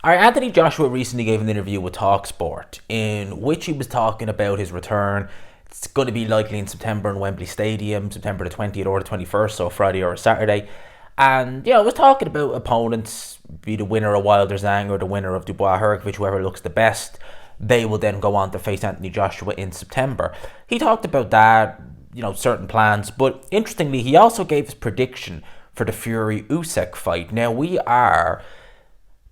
Our Anthony Joshua recently gave an interview with TalkSport in which he was talking about his return. It's going to be likely in September in Wembley Stadium, September the 20th or the 21st, so Friday or a Saturday. And, I was talking about opponents, be the winner of Wilder Zhang or the winner of Dubois Hrgovic, whoever looks the best. They will then go on to face Anthony Joshua in September. He talked about that, certain plans. But interestingly, he also gave his prediction for the Fury Usyk fight. Now, we are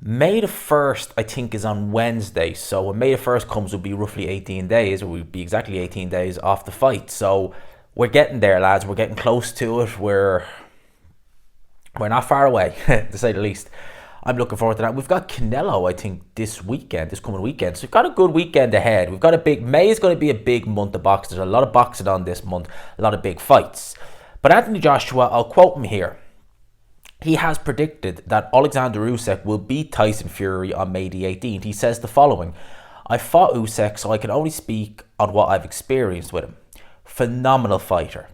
May the 1st, I think, is on Wednesday. So when May the 1st comes, it'll be roughly 18 days, or we'll be exactly 18 days off the fight. So we're getting there, lads. We're getting close to it. We're not far away, to say the least. I'm looking forward to that. We've got Canelo, I think, this coming weekend. So we've got a good weekend ahead. May is going to be a big month of boxing. There's a lot of boxing on this month, a lot of big fights. But Anthony Joshua, I'll quote him here. He has predicted that Oleksandr Usyk will beat Tyson Fury on May the 18th. He says the following: I fought Usyk, so I can only speak on what I've experienced with him. Phenomenal fighter.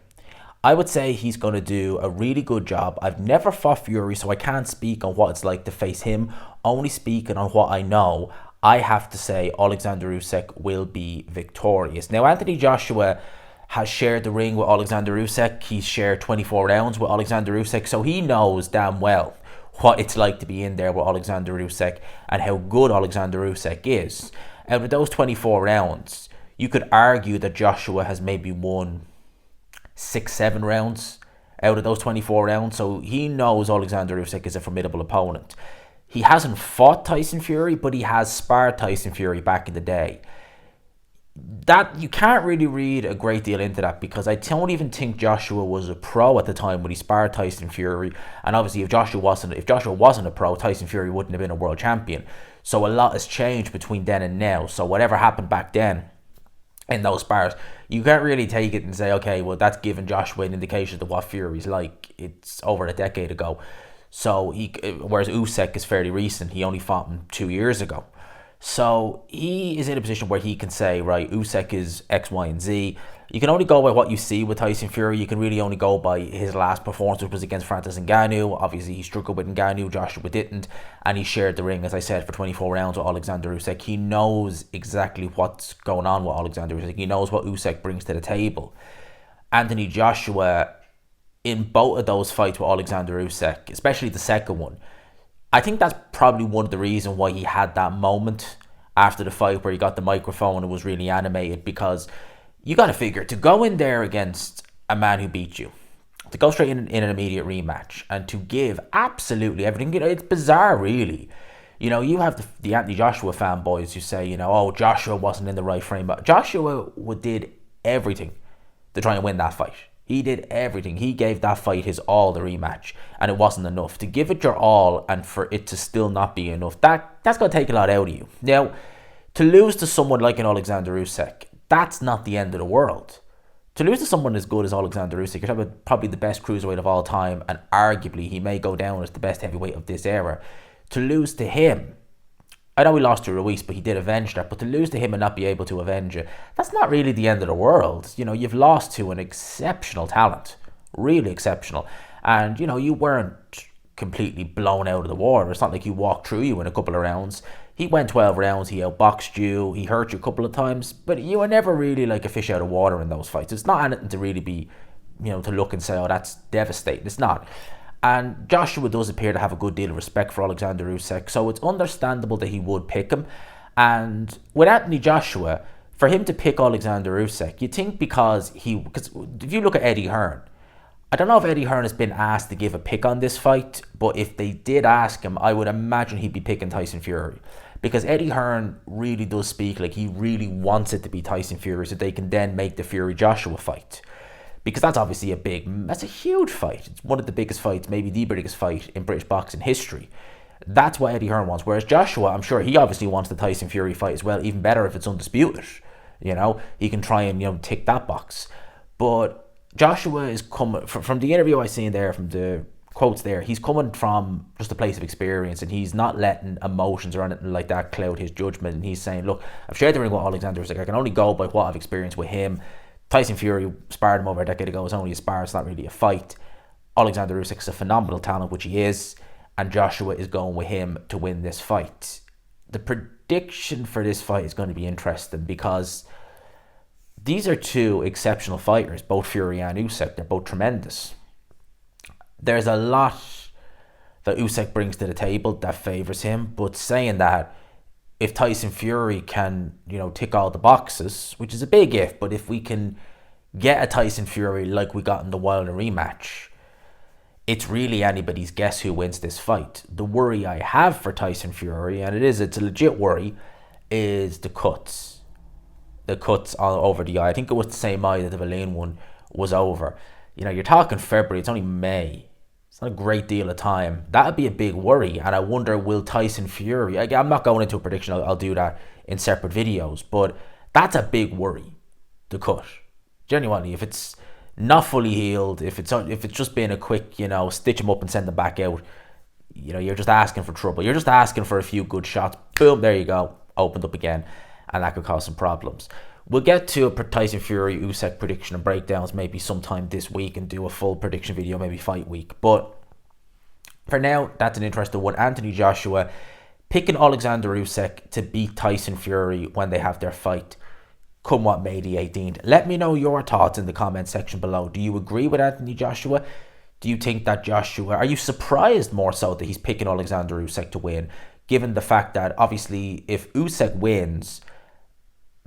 I would say he's going to do a really good job. I've never fought Fury, so I can't speak on what it's like to face him. Only speaking on what I know, I have to say Oleksandr Usyk will be victorious. Now, Anthony Joshua has shared the ring with Oleksandr Usyk. He's shared 24 rounds with Oleksandr Usyk, so he knows damn well what it's like to be in there with Oleksandr Usyk and how good Oleksandr Usyk is. Out of those 24 rounds, you could argue that Joshua has maybe won 6-7 rounds out of those 24 rounds, so he knows Oleksandr Usyk is a formidable opponent. He hasn't fought Tyson Fury, but he has sparred Tyson Fury back in the day. That you can't really read a great deal into that, because I don't even think Joshua was a pro at the time when he sparred Tyson Fury. And obviously, if Joshua wasn't a pro, Tyson Fury wouldn't have been a world champion. So a lot has changed between then and now. So whatever happened back then in those spars, you can't really take it and say, okay, well, that's given Joshua an indication of what Fury's like. It's over a decade ago. So whereas Usyk is fairly recent, he only fought him 2 years ago. So he is in a position where he can say, right, Usyk is X, Y, and Z. You can only go by what you see with Tyson Fury. You can really only go by his last performance, which was against Francis Ngannou. Obviously, he struggled with Ngannou, Joshua didn't. And he shared the ring, as I said, for 24 rounds with Oleksandr Usyk. He knows exactly what's going on with Oleksandr Usyk. He knows what Usyk brings to the table. Anthony Joshua, in both of those fights with Oleksandr Usyk, especially the second one, I think that's probably one of the reasons why he had that moment after the fight where he got the microphone and was really animated, because you got to figure, to go in there against a man who beat you, to go straight in an immediate rematch and to give absolutely everything, it's bizarre, really. You have the Anthony Joshua fanboys who say, oh, Joshua wasn't in the right frame. But Joshua did everything to try and win that fight. He did everything. He gave that fight his all, the rematch, and it wasn't enough. To give it your all and for it to still not be enough, that's going to take a lot out of you. Now, to lose to someone like an Oleksandr Usyk, that's not the end of the world. To lose to someone as good as Oleksandr Usyk, you're talking about probably the best cruiserweight of all time, and arguably he may go down as the best heavyweight of this era. To lose to him, I know he lost to Ruiz, but he did avenge that. But to lose to him and not be able to avenge it, that's not really the end of the world. You've lost to an exceptional talent, really exceptional. And, you weren't completely blown out of the water. It's not like he walked through you in a couple of rounds. He went 12 rounds, he outboxed you, he hurt you a couple of times, but you were never really like a fish out of water in those fights. It's not anything to really be, to look and say, oh, that's devastating. It's not. And Joshua does appear to have a good deal of respect for Oleksandr Usyk, so it's understandable that he would pick him. And with Anthony Joshua, for him to pick Oleksandr Usyk, you think because if you look at Eddie Hearn, I don't know if Eddie Hearn has been asked to give a pick on this fight, but if they did ask him, I would imagine he'd be picking Tyson Fury. Because Eddie Hearn really does speak like he really wants it to be Tyson Fury so they can then make the Fury-Joshua fight. Because that's obviously that's a huge fight. It's one of the biggest fights, maybe the biggest fight in British boxing history. That's what Eddie Hearn wants. Whereas Joshua, I'm sure he obviously wants the Tyson Fury fight as well, even better if it's undisputed. He can try and, tick that box. But Joshua is coming, from the interview I seen there, from the quotes there, he's coming from just a place of experience, and he's not letting emotions or anything like that cloud his judgment. And he's saying, look, I've shared the ring with Oleksandr Usyk. I can only go by what I've experienced with him. Tyson Fury sparred him over a decade ago. It's only a spar. It's not really a fight. Oleksandr Usyk is a phenomenal talent, which he is, and Joshua is going with him to win this fight. the prediction for this fight is going to be interesting because these are two exceptional fighters, both Fury and Usyk. They're both tremendous. There's a lot that Usyk brings to the table that favours him, but saying that, if Tyson Fury can, tick all the boxes, which is a big if, but if we can get a Tyson Fury like we got in the Wilder rematch, it's really anybody's guess who wins this fight. The worry I have for Tyson Fury, and it's a legit worry, is the cuts. The cuts all over the eye. I think it was the same eye that the Valine one was over. You're talking February, it's only May. It's not a great deal of time. That would be a big worry, and I wonder, will Tyson Fury... I'm not going into a prediction, I'll do that in separate videos, but that's a big worry, the cut. Genuinely, if it's not fully healed, if it's just been a quick, stitch him up and send him back out, you're just asking for trouble. You're just asking for a few good shots. Boom, there you go. Opened up again, and that could cause some problems. We'll get to a Tyson Fury Usyk prediction and breakdowns maybe sometime this week and do a full prediction video, maybe fight week. But for now, that's an interesting one. Anthony Joshua picking Oleksandr Usyk to beat Tyson Fury when they have their fight come what May the 18th. Let me know your thoughts in the comment section below. Do you agree with Anthony Joshua? Do you think that are you surprised more so that he's picking Oleksandr Usyk to win, given the fact that obviously if Usyk wins,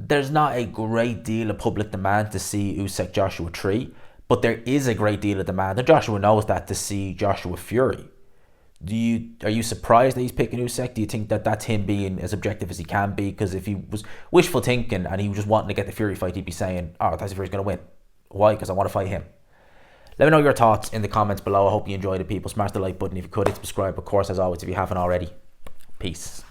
there's not a great deal of public demand to see Usyk Joshua 3, but there is a great deal of demand, and Joshua knows that, to see Joshua Fury. Are you surprised that he's picking Usyk? Do you think that that's him being as objective as he can be? Because if he was wishful thinking and he was just wanting to get the Fury fight, he'd be saying, Tyson Fury's going to win. Why? Because I want to fight him. Let me know your thoughts in the comments below. I hope you enjoyed it, people. Smash the like button if you could. Hit subscribe, of course, as always, if you haven't already. Peace.